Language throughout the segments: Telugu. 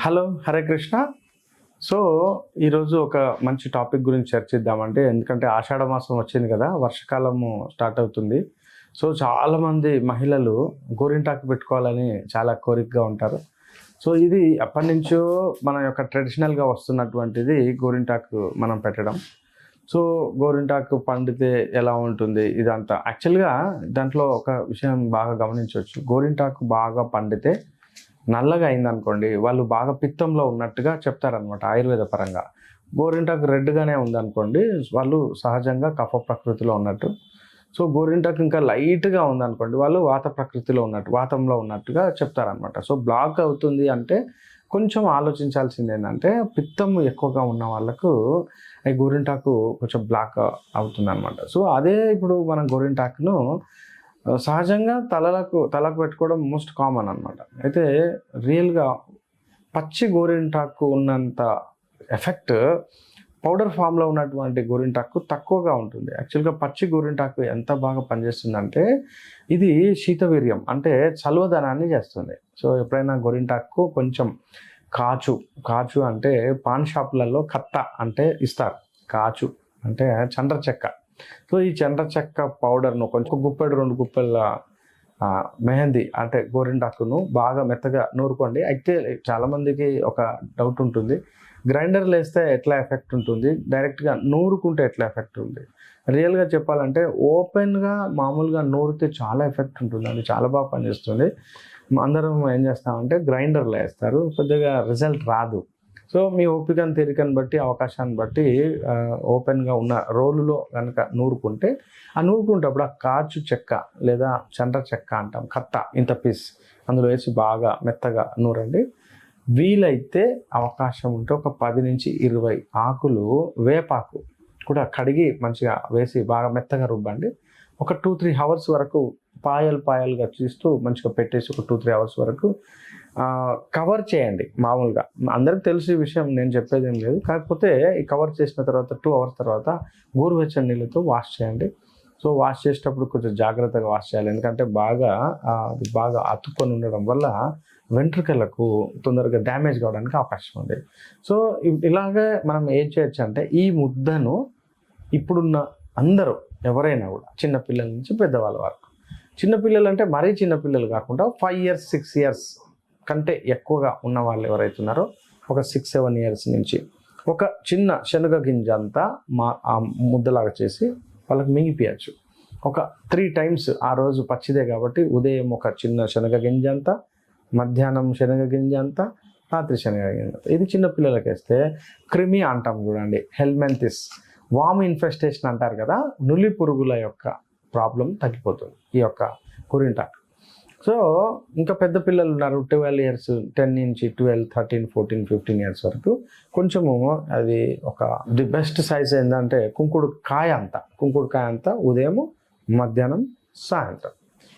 హలో! హరే కృష్ణ. సో, ఈరోజు ఒక మంచి టాపిక్ గురించి చర్చిద్దామంటే, ఎందుకంటే ఆషాఢ మాసం వచ్చింది కదా! వర్షాకాలము స్టార్ట్ అవుతుంది. సో, చాలామంది మహిళలు గోరింటాకు పెట్టుకోవాలని చాలా కోరికగా ఉంటారు. సో, ఇది ఎప్పటినుంచో మన యొక్క ట్రెడిషనల్‌గా వస్తున్నటువంటిది గోరింటాకు మనం పెట్టడం. సో, గోరింటాకు పండితే ఎలా ఉంటుంది ఇదంతా. యాక్చువల్‌గా దాంట్లో ఒక విషయం బాగా గమనించొచ్చు. గోరింటాకు బాగా పండితే నల్లగా అయిందనుకోండి, వాళ్ళు బాగా పిత్తంలో ఉన్నట్టుగా చెప్తారనమాట ఆయుర్వేద పరంగా. గోరింటాకు రెడ్‌గానే ఉందనుకోండి, వాళ్ళు సహజంగా కఫ ప్రకృతిలో ఉన్నట్టు. సో, గోరింటాకు ఇంకా లైట్‌గా ఉందనుకోండి, వాళ్ళు వాత ప్రకృతిలో ఉన్నట్టు, వాతంలో ఉన్నట్టుగా చెప్తారనమాట. సో, బ్లాక్ అవుతుంది అంటే కొంచెం ఆలోచించాల్సిందేంటంటే, పిత్తం ఎక్కువగా ఉన్న వాళ్ళకు ఈ గోరింటాకు కొంచెం బ్లాక్ అవుతుందనమాట. సో, అదే ఇప్పుడు మనం గోరింటాకును సహజంగా తలకు పెట్టుకోవడం మోస్ట్ కామన్ అనమాట. అయితే రియల్‌గా పచ్చి గోరింటాకు ఉన్నంత ఎఫెక్ట్ పౌడర్ ఫామ్‌లో ఉన్నటువంటి గోరింటాకు తక్కువగా ఉంటుంది. యాక్చువల్‌గా పచ్చి గోరింటాకు ఎంత బాగా పనిచేస్తుందంటే, ఇది శీతవీర్యం అంటే చలువదనాన్ని చేస్తుంది. సో, ఎప్పుడైనా గోరింటాకు కొంచెం కాచు అంటే పాన్ షాపులలో కత్త అంటే ఇస్తారు. కాచు అంటే చండ్ర చెక్క. సో, ఈ చండ్ర చెక్క పౌడర్‌ను కొంచెం గుప్పెడు 2 గుప్పెళ్ళ మెహందీ అంటే గోరింటాకును బాగా మెత్తగా నూరుకోండి. అయితే చాలామందికి ఒక డౌట్ ఉంటుంది. గ్రైండర్‌లో ఏస్తే ఎట్లా ఎఫెక్ట్ ఉంటుంది? డైరెక్ట్‌గా నూరుకుంటే ఎట్లా ఎఫెక్ట్ ఉంది? రియల్‌గా చెప్పాలంటే ఓపెన్‌గా మామూలుగా నూరితే చాలా ఎఫెక్ట్ ఉంటుంది. అది చాలా బాగా పనిచేస్తుంది. అందరం ఏం చేస్తామంటే గ్రైండర్‌లో ఏస్తారు. పెద్దగా రిజల్ట్ రాదు. సో, మీ ఓపికను, తీరికను బట్టి, అవకాశాన్ని బట్టి ఓపెన్‌గా ఉన్న రోలులో గనక నూరుకుంటే, ఆ నూరుకునేటప్పుడు ఆ కాచు చెక్క లేదా చండ్ర చెక్క అంటాం. కత్త ఇంత పీస్ అందులో వేసి బాగా మెత్తగా నూరండి. వీలైతే అవకాశం ఉంటే ఒక 10-20 ఆకులు వేపాకు కూడా కడిగి మంచిగా వేసి బాగా మెత్తగా రుబ్బండి. ఒక 2-3 అవర్స్ వరకు పాయలుగా తీస్తూ మంచిగా పెట్టేసి ఒక 2-3 అవర్స్ వరకు కవర్ చేయండి మామూలుగా. అందరికి తెలిసి ఈ విషయం, నేను చెప్పేదేం లేదు. కాకపోతే ఈ కవర్ చేసిన తర్వాత 2 అవర్స్ తర్వాత గోరువెచ్చని నీళ్ళతో వాష్ చేయండి. సో, వాష్ చేసేటప్పుడు కొంచెం జాగ్రత్తగా వాష్ చేయాలి. ఎందుకంటే అది బాగా అతుక్కొని ఉండడం వల్ల వెంట్రుకలకు తొందరగా డ్యామేజ్ కావడానికి అవకాశం ఉంది. సో, ఇలాగే మనం ఏం చేయొచ్చు అంటే, ఈ ముద్దను ఇప్పుడున్న అందరూ ఎవరైనా కూడా చిన్న పిల్లల నుంచి పెద్దవాళ్ళ వరకు, చిన్నపిల్లలు అంటే మరీ చిన్నపిల్లలు కాకుండా 5 ఇయర్స్ 6 ఇయర్స్ కంటే ఎక్కువగా ఉన్న వాళ్ళు ఎవరైతే ఉన్నారో, ఒక 6-7 ఇయర్స్ నుంచి ఒక చిన్న శనగ గింజ అంతా ముద్దలాగా చేసి వాళ్ళకి మింగిపియచ్చు. ఒక 3 టైమ్స్ ఆ రోజు పచ్చిదే కాబట్టి ఉదయం ఒక చిన్న శనగ గింజ అంతా, మధ్యాహ్నం శనగ గింజ అంతా, రాత్రి శనగ గింజ అంతా. ఇది చిన్నపిల్లలకి వేస్తే క్రిమి అంటాం చూడండి, హెల్మెంతిస్ వామ్ ఇన్ఫెస్టేషన్ అంటారు కదా, నులి పురుగుల యొక్క ప్రాబ్లం తగ్గిపోతుంది ఈ యొక్క గోరింటాకు. సో, ఇంకా పెద్ద పిల్లలు ఉన్నారు 12 ఇయర్స్, 10 నుంచి 12, 13, 14, 15 ఇయర్స్ వరకు కొంచెము అది ది బెస్ట్ సైజ్ ఏంటంటే కుంకుడుకాయ అంతా ఉదయం, మధ్యాహ్నం, సాయంత్రం.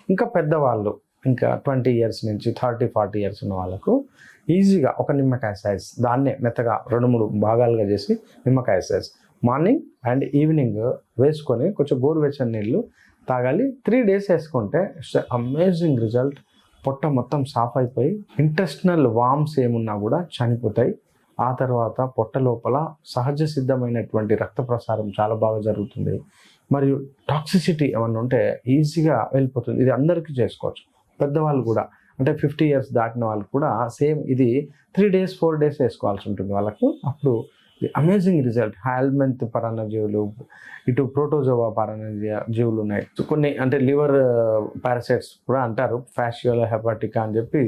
ఇంకా పెద్దవాళ్ళు ఇంకా 20 ఇయర్స్ నుంచి 30, 40 ఇయర్స్ ఉన్న వాళ్ళకు ఈజీగా ఒక నిమ్మకాయ సైజ్, దాన్నే మెత్తగా 2-3 భాగాలుగా చేసి నిమ్మకాయ సైజ్ మార్నింగ్ అండ్ ఈవినింగ్ వేసుకొని కొంచెం గోరువెచ్చని నీళ్ళు తాగాలి. 3 డేస్ వేసుకుంటే అమేజింగ్ రిజల్ట్. పొట్ట మొత్తం సాఫ్ అయిపోయి ఇంటెస్టినల్ వామ్స్ ఏమున్నా కూడా చనిపోతాయి. ఆ తర్వాత పొట్ట లోపల సహజ సిద్ధమైనటువంటి రక్త ప్రసారం చాలా బాగా జరుగుతుంది. మరియు టాక్సిసిటీ ఏమన్నా ఉంటే ఈజీగా వెళ్ళిపోతుంది. ఇది అందరికీ చేసుకోవచ్చు. పెద్దవాళ్ళు కూడా అంటే 50 ఇయర్స్ దాటిన వాళ్ళు కూడా సేమ్ ఇది 3 డేస్ 4 డేస్ వేసుకోవాల్సి ఉంటుంది వాళ్ళకు. అప్పుడు అమేజింగ్ రిజల్ట్. హెల్మెంత్ పరాన్నజీవులు, ఇటు ప్రోటోజోవా జీవులు ఉన్నాయి. కొన్ని అంటే లివర్ పారాసైట్స్ కూడా అంటారు, ఫ్యాషియోలా హెపాటికా అని చెప్పి,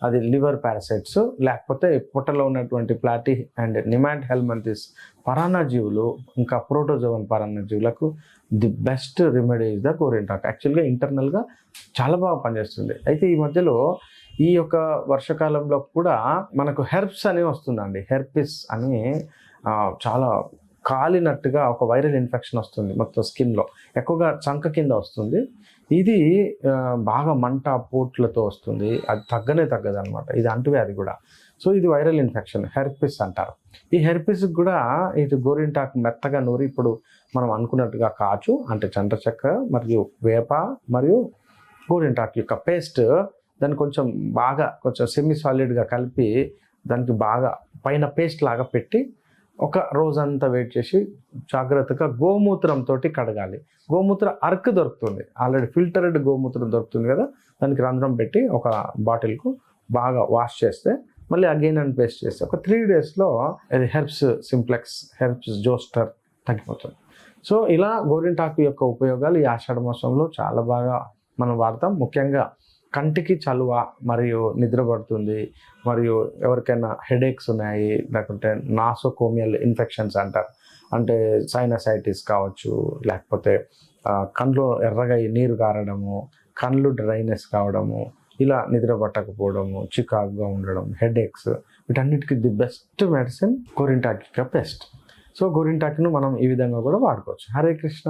అది లివర్ పారాసైట్స్. లేకపోతే పొట్టలో ఉన్నటువంటి ప్లాటీ అండ్ నిమాంట్ హెల్మెంతిస్ పరాన్నజీవులు, ఇంకా ప్రోటోజోవన్ పరాన్నజీవులకు the best remedy is the గోరింటాకు. యాక్చువల్గా ఇంటర్నల్గా చాలా బాగా పనిచేస్తుంది. అయితే ఈ మధ్యలో ఈ యొక్క వర్షాకాలంలో కూడా మనకు హెర్ప్స్ అని వస్తుందండి. హెర్పిస్ అని చాలా కాలినట్టుగా ఒక వైరల్ ఇన్ఫెక్షన్ వస్తుంది మొత్తం స్కిన్లో, ఎక్కువగా చంక కింద వస్తుంది. ఇది బాగా మంట పోట్లతో వస్తుంది. అది తగ్గదనమాట. ఇది అంటువ్యాధి కూడా. సో, ఇది వైరల్ ఇన్ఫెక్షన్, హెర్పిస్ అంటారు. ఈ హెర్పిస్కి కూడా ఇది గోరింటాకు మెత్తగా నూరి, ఇప్పుడు మనం అనుకున్నట్టుగా కాచు అంటే చండ్ర చెక్క మరియు వేప మరియు గోరింటాకు యొక్క పేస్ట్, దాన్ని కొంచెం సెమీ సాలిడ్గా కలిపి దానికి బాగా పైన పేస్ట్ లాగా పెట్టి ఒక రోజంతా వెయిట్ చేసి జాగ్రత్తగా గోమూత్రంతో కడగాలి. గోమూత్ర అర్క్ దొరుకుతుంది, ఆల్రెడీ ఫిల్టర్డ్ గోమూత్రం దొరుకుతుంది కదా, దానికి రంధ్రం పెట్టి ఒక బాటిల్కు బాగా వాష్ చేస్తే మళ్ళీ అగైన్ అండ్ పేస్ట్ చేస్తే ఒక 3 డేస్లో అది హెర్బ్స్ సింప్లెక్స్, హెర్బ్స్ జోస్టర్ తగ్గిపోతుంది. సో ఇలా గోరింటాకు యొక్క ఉపయోగాలు ఈ ఆషాఢ మాసంలో చాలా బాగా మనం వాడతాం. ముఖ్యంగా కంటికి చలువ మరియు నిద్ర పడుతుంది, మరియు ఎవరికైనా హెడేక్స్ ఉన్నాయి, లేకుంటే నాసోకోమియల్ ఇన్ఫెక్షన్స్ అంటారు, అంటే సైనసైటిస్ కావచ్చు, లేకపోతే కళ్ళు ఎర్రగా నీరు కారడము, కళ్ళు డ్రైనెస్ కావడము, ఇలా నిద్ర పట్టకపోవడము, చికాకుగా ఉండడం, హెడేక్స్, వీటన్నిటికీ ది బెస్ట్ మెడిసిన్ గోరింటాకు బెస్ట్. సో గోరింటాకును మనం ఈ విధంగా కూడా వాడుకోవచ్చు. హరే కృష్ణ.